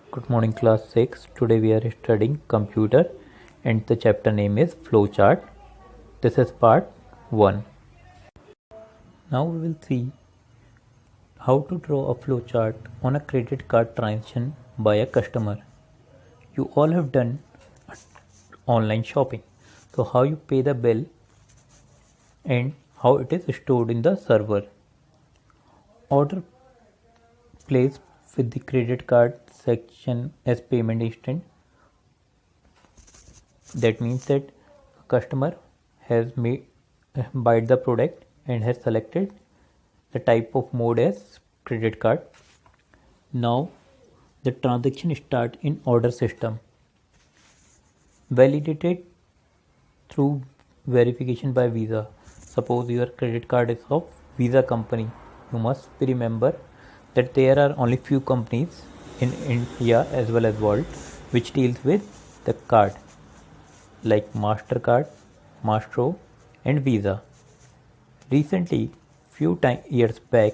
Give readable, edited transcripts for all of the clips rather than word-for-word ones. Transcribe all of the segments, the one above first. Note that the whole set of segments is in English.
Good morning class 6. Today we are studying computer and the chapter name is flowchart. This is part 1. Now we will see how to draw a flowchart on a credit card transaction by a customer. You all have done online shopping. So how you pay the bill and how it is stored in the server. Order placed with the credit card section as payment instant. That means that customer has bought the product and has selected the type of mode as credit card. Now the transaction start in order system, validated through verification by Visa. Suppose your credit card is of Visa company. You must remember that there are only few companies in India as well as world which deals with the card, like MasterCard, Mastro and Visa. Recently, few years back,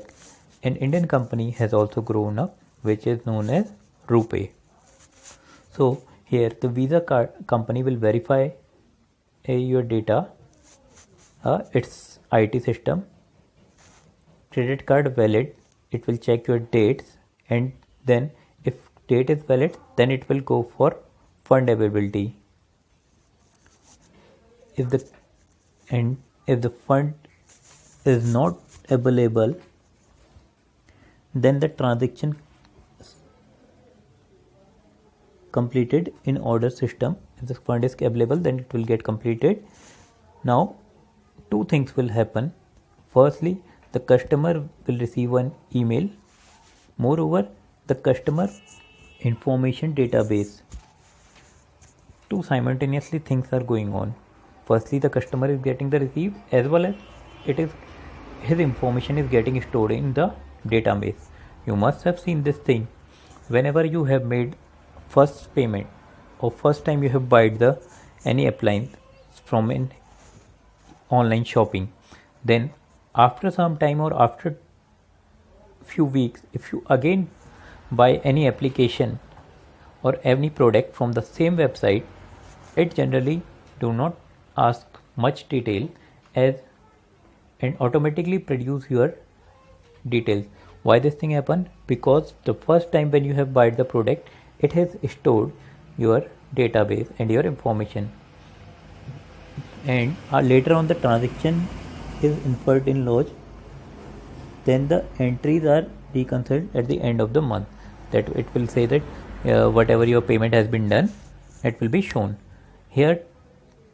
an Indian company has also grown up which is known as RuPay. So here the Visa card company will verify your data, its IT system, credit card valid, it will check your dates, and then if date is valid, then it will go for fund availability. If the fund is not available, then the transaction completed in order system. If the fund is available, then it will get completed. Now two things will happen. Firstly, the customer will receive an email. Moreover, the customer information database. Two simultaneously things are going on. Firstly, the customer is getting the receipt as well as his information is getting stored in the database. You must have seen this thing. Whenever you have made first payment or first time you have bought any appliance from an online shopping, then after some time or after few weeks, if you again buy any application or any product from the same website, it generally do not ask much detail as and automatically produce your details. Why this thing happen? Because the first time when you have bought the product, it has stored your database and your information, and later on the transaction is inferred in log, then the entries are reconciled at the end of the month. That it will say that whatever your payment has been done, it will be shown. Here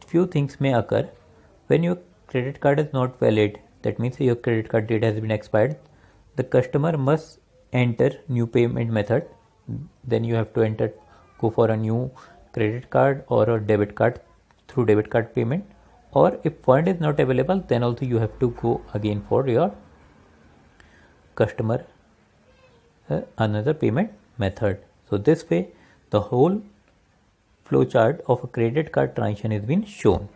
few things may occur. When your credit card is not valid, that means your credit card date has been expired, the customer must enter new payment method. Then you have to go for a new credit card or a debit card through debit card payment, or if fund is not available, then also you have to go again for your customer another payment method. So this way the whole flowchart of a credit card transaction has been shown.